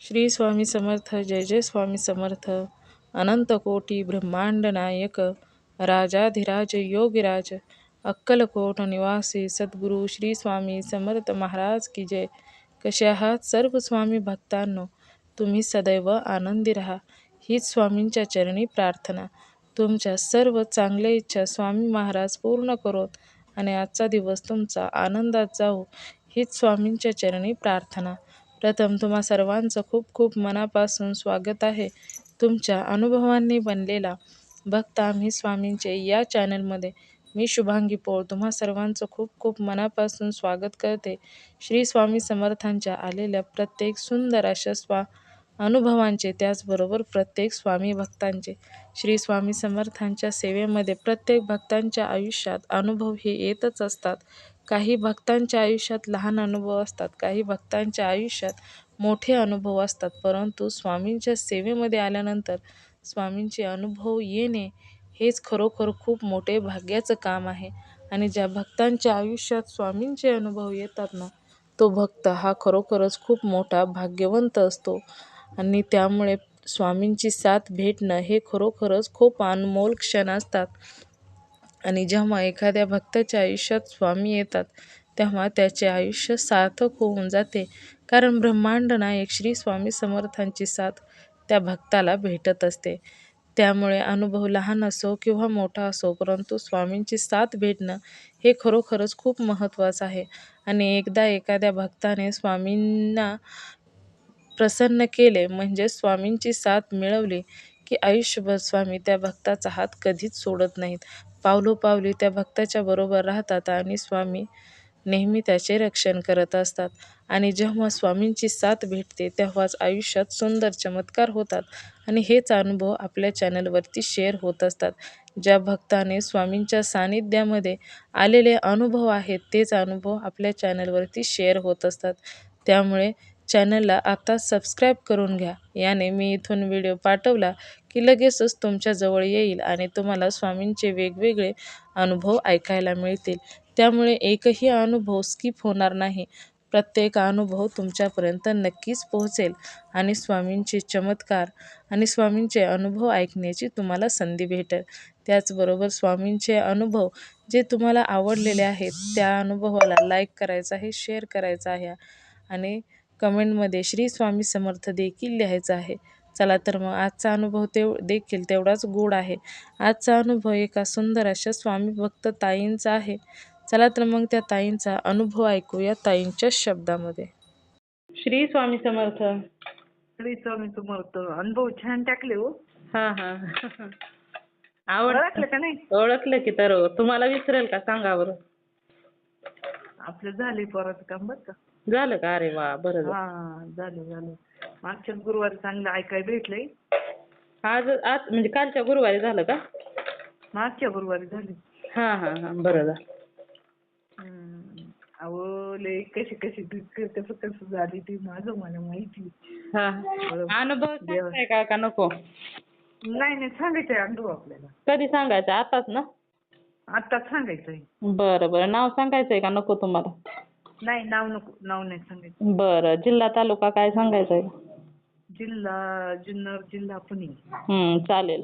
श्री स्वामी समर्थ. जय जय स्वामी समर्थ. अनंत कोटी ब्रह्मांड नायक, राजाधिराज योगीराज, अक्कलकोट निवासी सद्गुरू श्री स्वामी समर्थ महाराज की जय. कसे आहात सर्व स्वामी भक्तांनो? तुम्ही सदैव आनंदी राहा, हीच स्वामींच्या चरणी प्रार्थना. तुमच्या सर्व चांगल्या इच्छा स्वामी महाराज पूर्ण करोत आणि आजचा दिवस तुमचा आनंदात जाऊ, हीच स्वामींच्या चरणी प्रार्थना. प्रथम तुम्हा सर्वांचं खूप खूप मनापासून स्वागत आहे. तुमच्या अनुभवांनी बनलेला भक्त आम्ही स्वामींचे या चॅनलमध्ये मी शुभांगी पोळ तुम्हा सर्वांचं खूप खूप मनापासून स्वागत करते. श्री स्वामी समर्थांच्या आलेल्या प्रत्येक सुंदर अशा अनुभवांचे, त्याचबरोबर प्रत्येक स्वामी भक्तांचे, श्री स्वामी समर्थांच्या सेवेमध्ये प्रत्येक भक्तांच्या आयुष्यात अनुभव हे येतच असतात. काही भक्तांच्या आयुष्यात लहान अनुभव असतात, काही भक्तांच्या आयुष्यात मोठे अनुभव असतात, परंतु स्वामींच्या सेवेमध्ये आल्यानंतर स्वामींचे अनुभव येणे हेच खरोखर खूप मोठे भाग्याचं काम आहे. आणि ज्या भक्तांच्या आयुष्यात स्वामींचे अनुभव येतात ना, तो भक्त हा खरोखरच खूप मोठा भाग्यवंत असतो. आणि त्यामुळे स्वामींची साथ भेटणं हे खरोखरच खूप अनमोल क्षण असतात. आणि जेव्हा एखाद्या भक्ताच्या आयुष्यात स्वामी येतात, तेव्हा त्याचे आयुष्य सार्थक होऊन जाते. कारण ब्रह्मांड नायक श्री स्वामी समर्थांची साथ त्या भक्ताला भेटत असते. त्यामुळे अनुभव लहान असो किंवा मोठा असो, परंतु स्वामींची साथ भेटणं हे खरोखरच खूप महत्त्वाचं आहे. आणि एकदा एखाद्या भक्ताने स्वामींना प्रसन्न केले, म्हणजे स्वामींची साथ मिळवली, की आयुष्यभर स्वामी त्या भक्ताचा हात कधीच सोडत नाहीत. पावलोपावली त्या भक्ताच्या बरोबर राहतात आणि स्वामी नेहमी त्याचे रक्षण करत असतात. आणि जेव्हा स्वामींची साथ भेटते, तेव्हाच आयुष्यात सुंदर चमत्कार होतात. आणि हेच अनुभव आपल्या चॅनलवरती शेअर होत असतात. ज्या भक्ताने स्वामींच्या सानिध्यामध्ये आलेले अनुभव आहेत, तेच अनुभव आपल्या चॅनलवरती शेअर होत असतात. त्यामुळे चॅनलला आता सबस्क्राईब करून घ्या. याने मी इथून व्हिडिओ पाठवला की लगेचच तुमच्या जवळ येईल आणि तुम्हाला स्वामींचे वेगवेगळे अनुभव ऐकायला मिळतील. त्यामुळे एकही अनुभव स्किप होणार नाही. प्रत्येक अनुभव तुमच्यापर्यंत नक्कीच पोहोचेल आणि स्वामींचे चमत्कार आणि स्वामींचे अनुभव ऐकण्याची तुम्हाला संधी भेटेल. त्याचबरोबर स्वामींचे अनुभव जे तुम्हाला आवडलेले आहेत, त्या अनुभवाला लाईक करायचं आहे, शेअर करायचं आहे आणि कमेंटमध्ये श्री स्वामी समर्थ देखील लिहायचं आहे. चला तर मग आजचा अनुभव देखील तेवढाच गोड आहे. आजचा अनुभव एका सुंदर अशा स्वामी भक्त ताईंचा आहे. चला तर मग त्या ताईंचा अनुभव ऐकूया ताईंच्या शब्दामध्ये. श्री स्वामी समर्थ. श्री स्वामी समर्थ. अनुभव छान टाकले हो. हा हा ओळखलं का नाही? ओळखलं की. तर तुम्हाला विसरेल का सांगा बरं. आपलं झाले परत काम बरं का. झालं का? अरे वा, बरं झालं. हा झालं. मागच्या गुरुवारी चांगलं ऐकायला भेटलंय. आज आज म्हणजे कालच्या गुरुवारी झालं का? मागच्या गुरुवारी झाले. हा बरं झालं. अहो लय कशी कसं झाली ती माझं मला माहिती. हा अनुभव सांगताय का नको? नाही सांगायचंय अनुभव आपल्याला. कधी सांगायचं? आताच ना? आताच सांगायचंय. बरं नाव सांगायचंय का नको तुम्हाला? नाही नाव नको, नाव नाही सांगायचं. बरं, जिल्हा तालुका काय सांगायचंय? जिल्हा जुन्नर, जिल्हा पुणे. चालेल,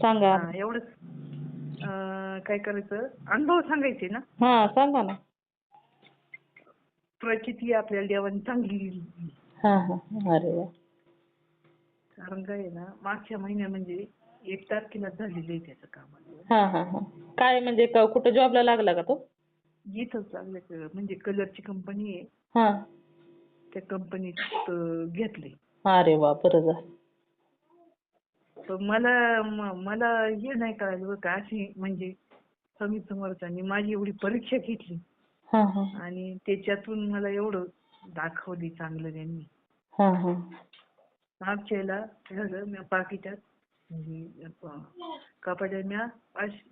सांगा. एवढंच. काय करायचं, अनुभव सांगायचे ना? हा सांगा ना. प्रचिती आपल्याला देवाने चांगली दिली. हा अरे वा. कारण काय आहे ना, मागच्या महिन्यात म्हणजे 1 तारखेला झालेलं आहे त्याचं काम. हा काय म्हणजे कुठं जॉबला लागला का तो? इथंच लागलं, म्हणजे कलरची कंपनी आहे. हा, त्या कंपनीत घेतले. अरे वा, बरं झालं. तर मला हे नाही कळालं बरं का, अशी म्हणजे स्वामी समर्थांनी माझी एवढी परीक्षा घेतली आणि त्याच्यातून मला एवढं दाखवली चांगलं त्यांनी. मागच्या वेळेला झालं, मी पाकिटात म्हणजे कपाटात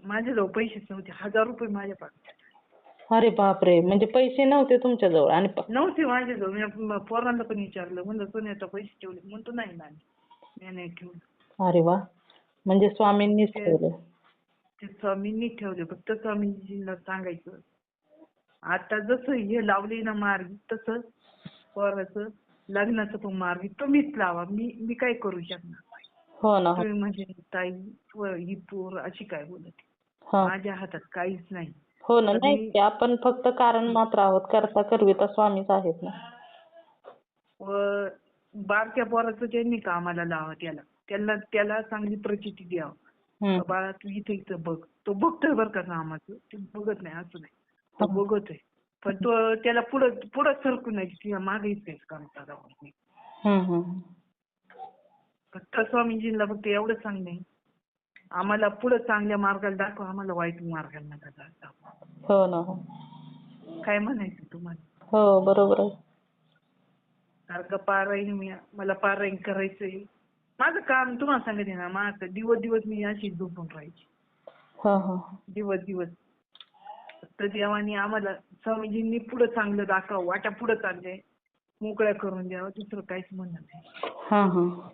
माझ्याजवळ पैसेच नव्हते. 1000 रुपये माझ्या पाकिटात. अरे बापरे, म्हणजे पैसे नव्हते तुमच्याजवळ? आणि नव्हते माझ्याजवळ. मी पोरांना पण विचारलं, म्हणलं कोणी आता पैसे ठेवले? म्हणतो नाही मी नाही ठेवले. अरे वा, म्हणजे स्वामींनीच ठेवले. ते स्वामींनी ठेवले. फक्त स्वामींजींना सांगायचं. आता जसं हे लावले ना मार्ग, तसं पोराचं लग्नाचं पण मार्ग तुम्हीच लावा. मी काय करू शकणार. हो ना. तुम्ही म्हणजे ताई ही पोर अशी काय बोलत. हा. माझ्या हातात काहीच नाही. हो ना. तर नाही मी की आपण फक्त कारण मात्र आहोत. करता करविता स्वामीच आहेत ना. व बारक्या पोराचं त्यांनी कामाला लावा त्याला चांगली प्रचिती द्यावं. हम्म. बाळा तू इथं इथं बघ. तो बघतोय बरं का कामाचं. ते बघत नाही असं नाही. तो हा. बघतोय. पण तो त्याला पुढं सरकू नाही तुझ्या मागे इथेच काम करावं. हम्म. फक्त स्वामीजींना फक्त एवढं सांगणे आम्हाला पुढे चांगल्या मार्गाला दाखव, आम्हाला वाईट मार्गाला नका दाखव. हो ना. हो. काय म्हणायचं तुम्हाला. हो बरोबर आहे. सारखं पारायण मला पारायण करायचंय. माझं काम तुम्हाला सांगते ना, माझं दिवस मी अशी झोपून राहायची. हा हा. दिवस तर देवानी आम्हाला स्वामीजींनी पुढे चांगलं दाखव, वाटा पुढे चालले मोकळ्या करून द्यावं, दुसरं काहीच म्हणत नाही. हा हा.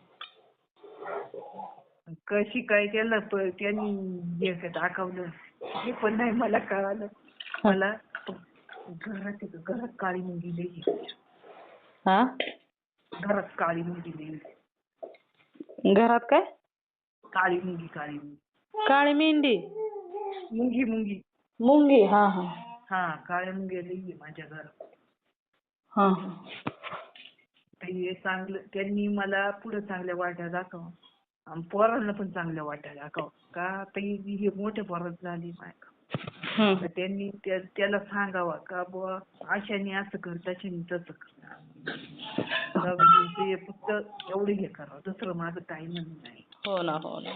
कशी काय त्यांनी हे दाखवलं हे पण नाही मला कळालं. मला घरात काळी मुंगी लई. हा. घरात काळी मुंगी लई. घरात काय? काळी मुंगी. काळी मेंढी. मुंगी. मुंगी. हा हा. हा काळ्या मुंग्या लई आहे माझ्या घरात. हा. तर हे चांगलं त्यांनी मला पुढे चांगल्या वाट्या दाखव आणि पोरांना पण चांगल्या वाट्या दाखव का. आता हे मोठ्या पोरात झाली माय. तर त्यांनी त्याला सांगावं का बुवा अशाने असं कर, तशाने तसं कर. फक्त एवढं हे करावं, दुसरं माझं काही म्हणणं नाही. हो ना. हो ना.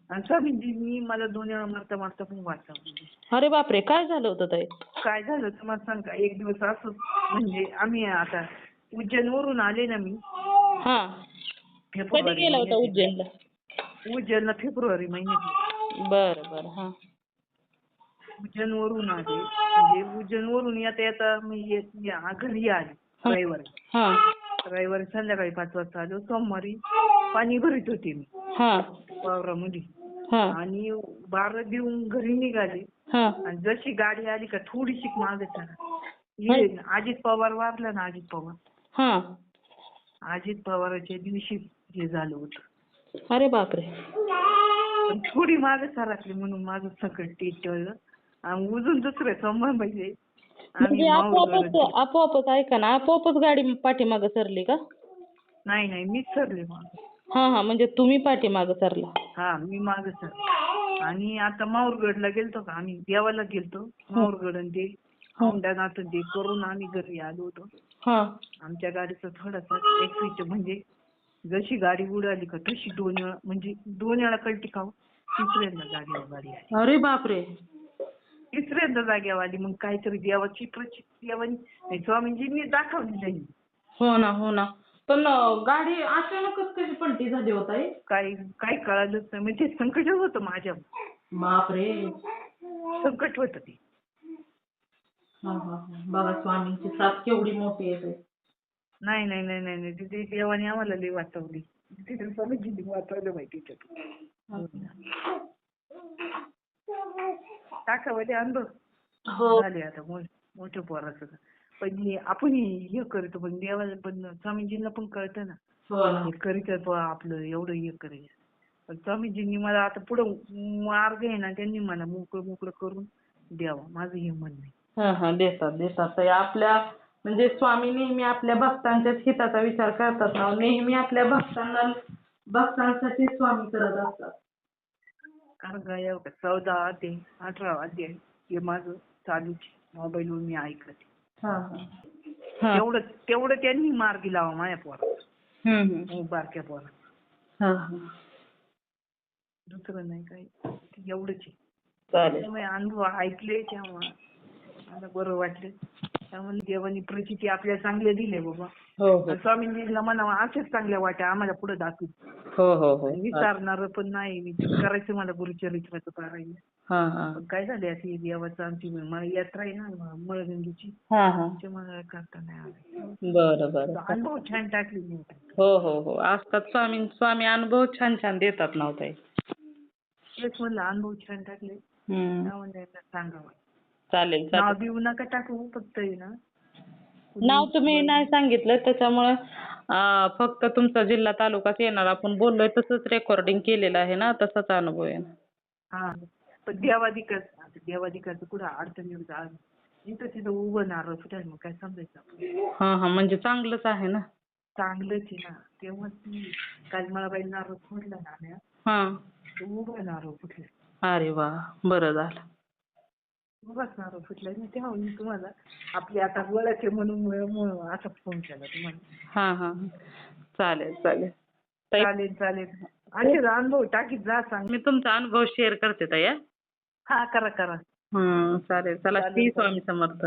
आणि स्वामीजींनी मला 2 वेळा मारता पण वाचवलं. अरे बापरे, काय झालं होतं ताई? काय झालं तुम्हाला सांग का. एक दिवस असं म्हणजे आम्ही आता उज्जैनवरून आले ना मी. हा. कधी फेब्रुवारी गेला होता महिन्यात. उज्जैनला? उज्जैनला फेब्रुवारी महिन्यात. बरं. हा. उज्जैनवरून आले. म्हणजे उज्जैनवरून येता मी घरी आले रविवारी संध्याकाळी 5 वाजता आलो. सोमवारी पाणी भरीत होते मी वावरामध्ये. आणि 12 देऊन घरी निघाले. आणि जशी गाडी आली का थोडीशी मागे झाला. अजित पवार वारला ना. अजित पवाराच्या दिवशी हे झालं होतं. अरे बापरे. पण थोडी मागे सरकली म्हणून माझं संकट टेटवलं. आणि उजून दुसरे सोमवार म्हणजे म्हणजे आपोआपच ऐका ना, आपोआपच गाडी पाठीमागे सरली का? नाही मीच सरले मागे. हा. म्हणजे तुम्ही पाठीमागे सरला. हा मी मागे सरले. आणि आता माहूरगडला गेलतो का आम्ही, देवाला गेलतो. माहूरगड आणि ते औंढ्यानाथ ते करून आम्ही घरी आलो होतो. आमच्या गाडीचं थोडासा ऍक्सिडेंट म्हणजे जशी गाडी उडाली का तशी 2 वेळा म्हणजे 2 वेळा कल्टी खाऊ. तिसऱ्यांदा जागेवर गाडी आली. अरे बापरे. तिसऱ्यांदा जागेवर आली. मग काहीतरी देवाची प्रचिती देवानी स्वामीजींनी दाखवली नाही. हो ना. पण गाडी अचानकच कशी पलटी झाली होता? काही कळालंच नाही. म्हणजे संकट होतं माझ्या. बापरे. संकट होतं ते. बघा स्वामींची साथ केवढी मोठी आहे. नाही. तिथे देवाने आम्हाला लई वाचवली. तिथे स्वामीजींनी वाचवलं माहिती त्याच्यात. टाकावले अनुभव झाले आता मोठ्या पोराचं. पण आपण हे करतो पण देवाला पण स्वामीजींना पण कळतं ना. हे करीत आपलं एवढं हे करायचं. पण स्वामीजींनी मला आता पुढं मार्ग आहे ना, त्यांनी मला मोकळं करून द्यावं, माझं हे म्हणणं आहे. देतात. आपल्या म्हणजे स्वामी नेहमी आपल्या भक्तांच्याच हिताचा विचार करतात ना. नेहमी आपल्या भक्तांसाठी स्वामी करत असतात. कारण काय 14 ते 18 अध्याय हे माझं चालूच मोबाईलवर मी ऐकलं. तेवढं त्यांनी मार्गी लावा माझ्या पोराला. बारक्या पोराला. दुसरं नाही काही. एवढंच आहे. त्यामुळे अनुभव ऐकले तेव्हा मला बरं वाटलं. त्यामुळे देवानी प्रचिती आपल्याला चांगल्या दिल्या बाबा. स्वामींजीला म्हणावं असेच चांगल्या वाट्या आम्हाला पुढे दाखवू. विचारणार पण नाही. करायचं मला गुरुचरित्राचं पारायण. पण काय झाले अशी देवाचं आमची यात्रा आहे ना मळगंगीची. मला करता नाही आलं. बरं. अनुभव छान टाकले. हो. असतात स्वामी अनुभव छान देतात ना ताई. तेच म्हणलं अनुभव छान टाकले. त्यामुळे सांगावं. चालेल. नाव बिऊ नका टाकू फक्त आहे ना. नाव तुम्ही नाही सांगितलं त्याच्यामुळे फक्त तुमचा जिल्हा तालुकाच येणार. आपण बोललोय तसंच रेकॉर्डिंग केलेलं आहे ना, तसाच अनुभव आहे. हा पण देवाधिकाचं कुठं अडचण येऊ जा इथं तिथं उभं नारळ फुटायला मग काय समजायचं आपण. हा म्हणजे चांगलंच आहे ना. चांगलंच आहे ना. तेव्हा ती काल मला बाई नारळ फोडला ना हा. उभं नारळ फुटलं. अरे वा, बरं झालं. उभाच नारळ फुटला ना तेव्हा मी तुम्हाला आपली आता ओळख आहे म्हणून असा फोन केला तुम्हाला. हा हा चालेल चालेल. चालेल असे अनुभव टाकीत जा सांग. मी तुमचा अनुभव शेअर करते ताई. हा करा. चालेल. चला, श्री स्वामी समर्थ.